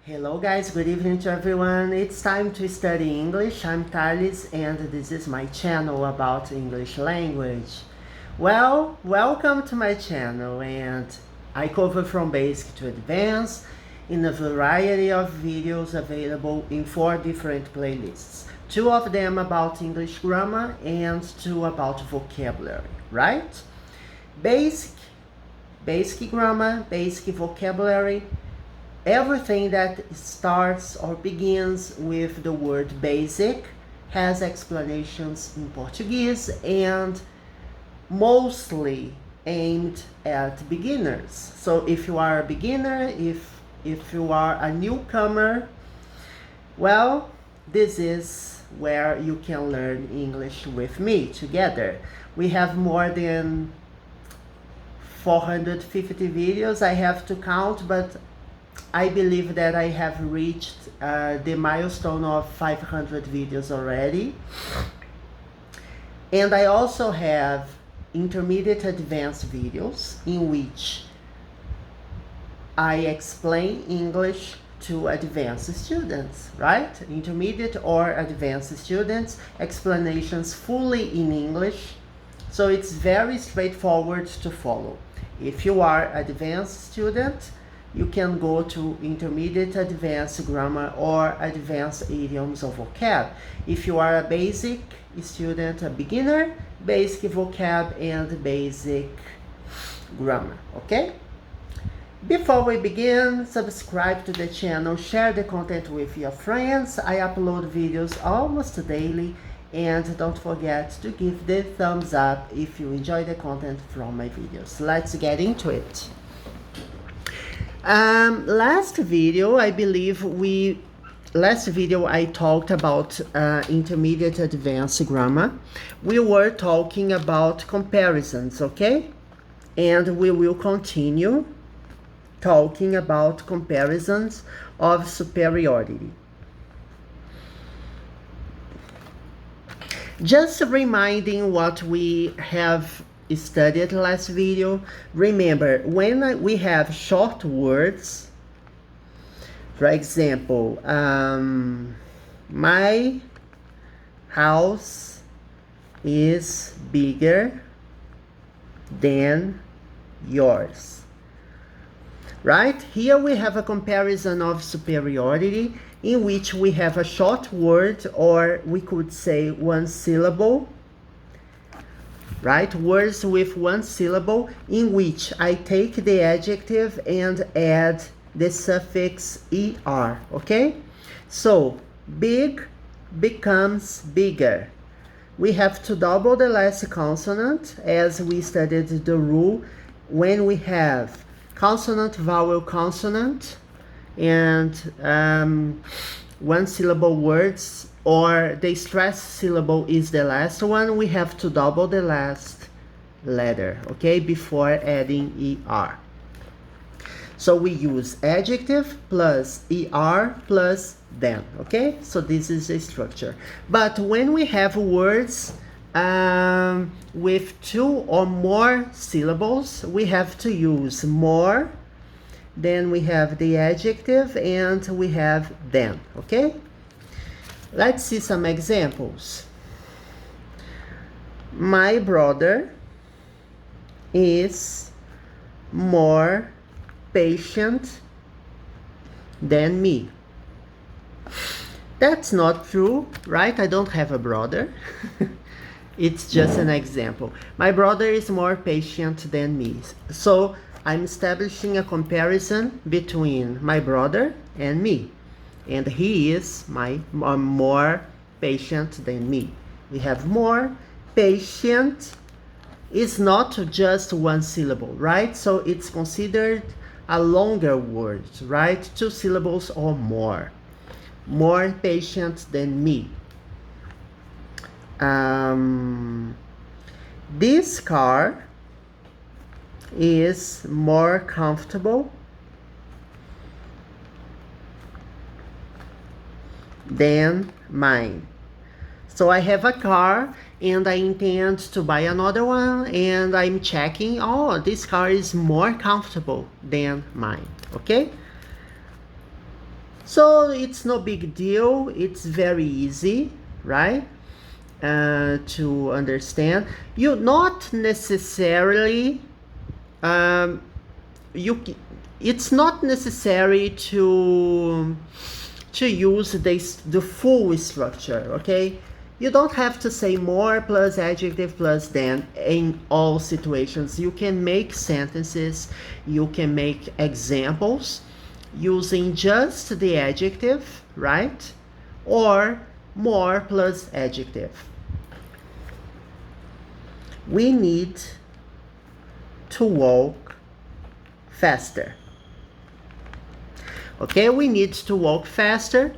Hello guys, good evening to everyone. It's time to study English. I'm Thales and this is my channel about English language. Well, welcome to my channel, and I cover from basic to advanced in a variety of videos available in 4 different playlists. 2 of them about English grammar and 2 about vocabulary, right? Basic grammar, basic vocabulary. Everything that starts or begins with the word basic has explanations in Portuguese and mostly aimed at beginners. So if you are a beginner, if you are a newcomer, well, this is where you can learn English with me together. We have more than 450 videos. I have to count, but I believe that I have reached the milestone of 500 videos already. And I also have intermediate advanced videos in which I explain English to advanced students, right? Intermediate or advanced students, explanations fully in English. So it's very straightforward to follow. If you are an advanced student, you can go to intermediate advanced grammar or advanced idioms or vocab. If you are a basic student, a beginner, basic vocab and basic grammar, okay? Before we begin, subscribe to the channel, share the content with your friends. I upload videos almost daily, and don't forget to give the thumbs up if you enjoy the content from my videos. Let's get into it. Last video I talked about intermediate advanced grammar. We were talking about comparisons, okay? And we will continue talking about comparisons of superiority. Just reminding what we have studied last video. Remember, when we have short words, for example, my house is bigger than yours, right? Here we have a comparison of superiority in which we have a short word, or we could say one syllable, right? Words with one syllable in which I take the adjective and add the suffix er, okay? So big becomes bigger. We have to double the last consonant, as we studied the rule when we have consonant, vowel, consonant, and one syllable words, or the stressed syllable is the last one, we have to double the last letter, okay, before adding er. So we use adjective plus er plus then, okay? So this is the structure. But when we have words with 2 or more syllables, we have to use more, then we have the adjective, and we have then, okay? Let's see some examples. My brother is more patient than me. That's not true, right? I don't have a brother. It's just an example. My brother is more patient than me. So I'm establishing a comparison between my brother and me. And he is more patient than me. We have more. Patient is not just one syllable, right? So it's considered a longer word, right? 2 syllables or more. More patient than me. This car is more comfortable than mine. So I have a car and I intend to buy another one, and I'm checking, oh, this car is more comfortable than mine, okay? So it's no big deal. It's very easy, right? To understand. You not necessarily it's not necessary to use the full structure, okay? You don't have to say more plus adjective plus than in all situations. You can make sentences, you can make examples using just the adjective, right? Or more plus adjective. We need to walk faster. Okay, we need to walk faster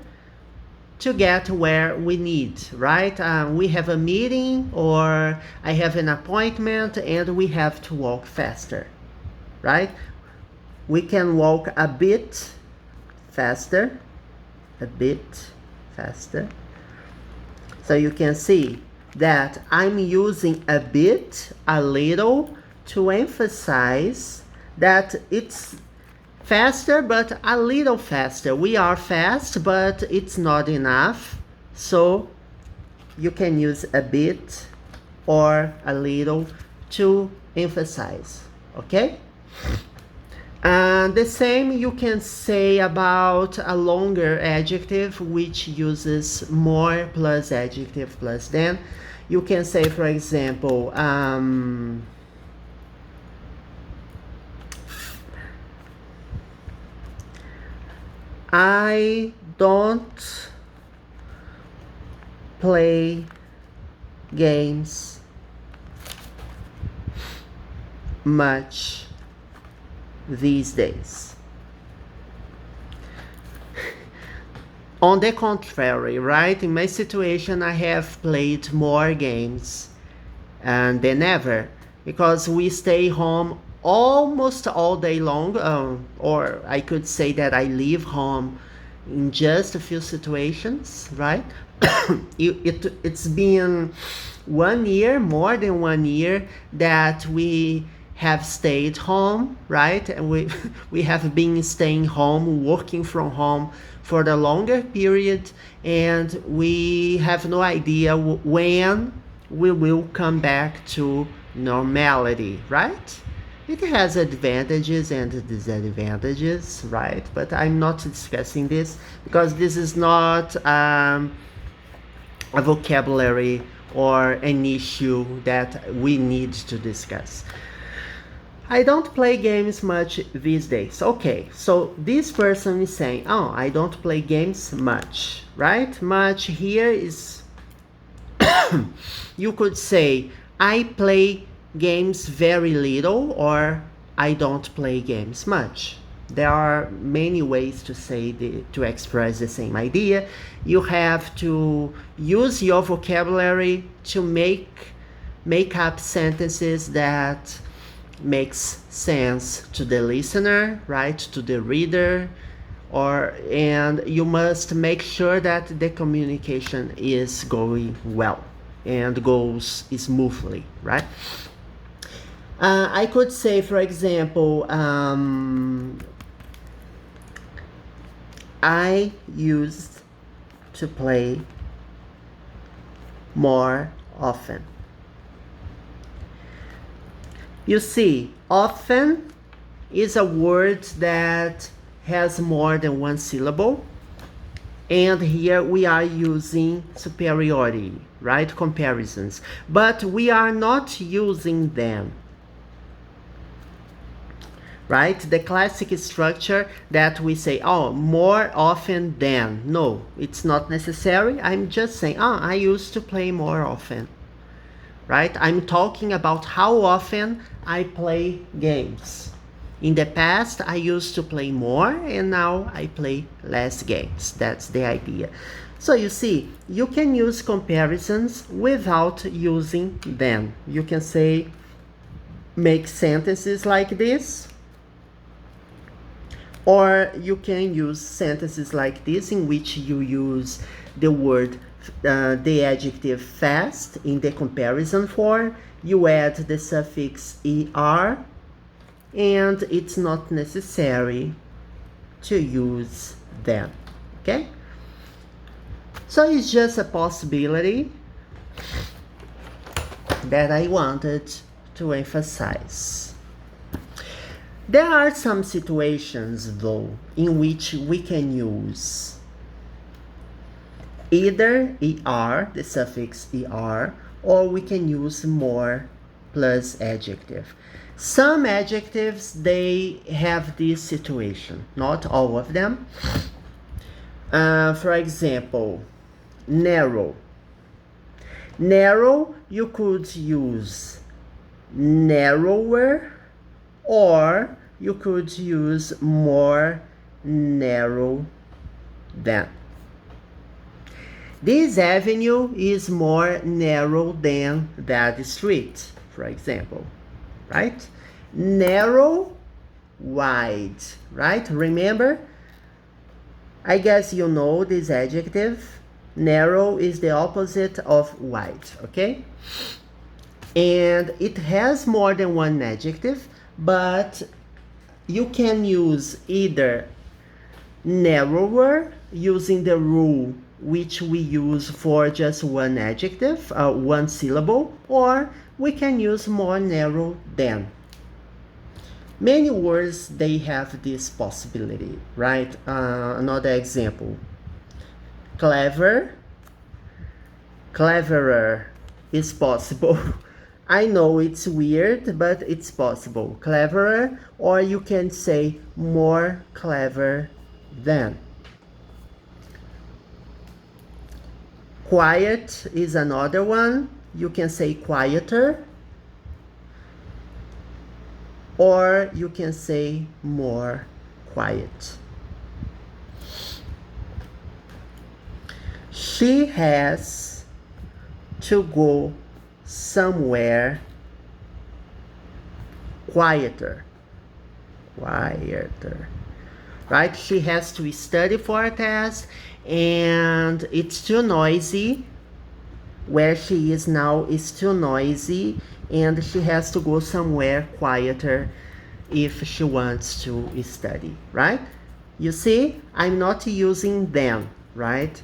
to get where we need, right? We have a meeting or I have an appointment and we have to walk faster, right? We can walk a bit faster, So you can see that I'm using a bit, a little, to emphasize that it's faster, but a little faster. We are fast, but it's not enough. So you can use a bit or a little to emphasize, okay? And the same you can say about a longer adjective, which uses more plus adjective plus than. You can say, for example, I don't play games much these days. On the contrary, right? In my situation, I have played more games than ever because we stay home almost all day long, or I could say that I leave home in just a few situations, right? It's been 1 year, more than 1 year, that we have stayed home, right? And we have been staying home, working from home for the longer period, and we have no idea when we will come back to normality, right? It has advantages and disadvantages, right? But I'm not discussing this because this is not a vocabulary or an issue that we need to discuss. I don't play games much these days. Okay, so this person is saying, oh, I don't play games much, right? Much here is, you could say, I play games very little, or I don't play games much. There are many ways to say to express the same idea. You have to use your vocabulary to make up sentences that makes sense to the listener, right? To the reader, and you must make sure that the communication is going well and goes smoothly, right? I could say, for example, I used to play more often. You see, often is a word that has more than one syllable. And here we are using superiority, right? Comparisons. But we are not using them, right? The classic structure that we say, oh, more often than. No, it's not necessary. I'm just saying, oh, I used to play more often, right? I'm talking about how often I play games. In the past, I used to play more, and now I play less games. That's the idea. So you see, you can use comparisons without using them. You can say, make sentences like this, or you can use sentences like this in which you use the word, the adjective fast in the comparison form. You add the suffix er, and it's not necessary to use them, okay? So it's just a possibility that I wanted to emphasize. There are some situations, though, in which we can use either er, the suffix er, or we can use more plus adjective. Some adjectives, they have this situation, not all of them. For example, narrow. Narrow, you could use narrower, or you could use more narrow than. This avenue is more narrow than that street, for example, right? Narrow, wide, right? Remember, I guess you know this adjective. Narrow is the opposite of wide, okay? And it has more than one adjective, but you can use either narrower, using the rule which we use for just one adjective, one syllable, or we can use more narrow than. Many words, they have this possibility, right? Another example, clever, cleverer is possible. I know it's weird, but it's possible. Cleverer, or you can say more clever than. Quiet is another one. You can say quieter, or you can say more quiet. She has to go somewhere quieter. Quieter. Right? She has to study for a test, and it's too noisy. Where she is now is too noisy, and she has to go somewhere quieter if she wants to study, right? You see, I'm not using them, right?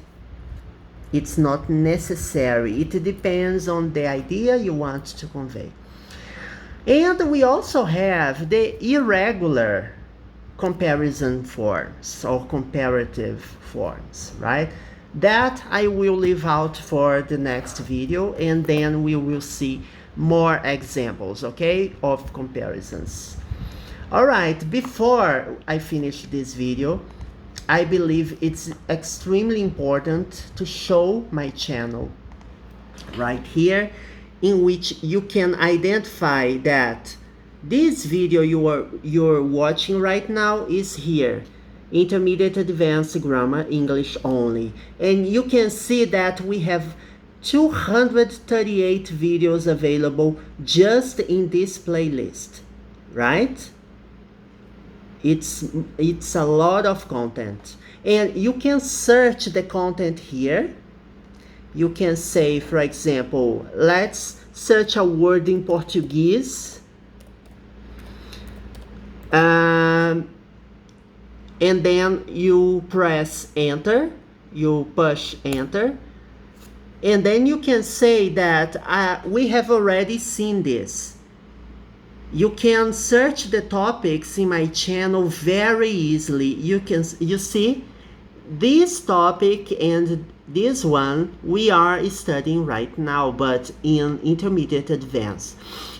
It's not necessary. It depends on the idea you want to convey. And we also have the irregular comparison forms or comparative forms, right? That I will leave out for the next video, and then we will see more examples, okay, of comparisons. All right, before I finish this video, I believe it's extremely important to show my channel right here, in which you can identify that this video you're watching right now is here, Intermediate Advanced Grammar English only. And you can see that we have 238 videos available just in this playlist, right? It's a lot of content. And you can search the content here. You can say, for example, let's search a word in Portuguese. And then you press enter, you push enter, and then you can say that we have already seen this. You can search the topics in my channel very easily. You see, this topic and this one we are studying right now, but in Intermediate Advanced.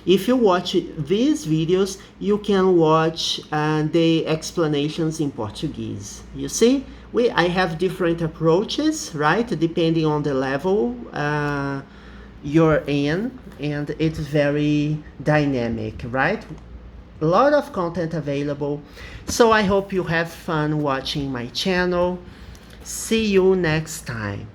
If you watch these videos, you can watch the explanations in Portuguese. You see, I have different approaches, right, depending on the level you're in, and it's very dynamic, right? A lot of content available. So I hope you have fun watching my channel. See you next time.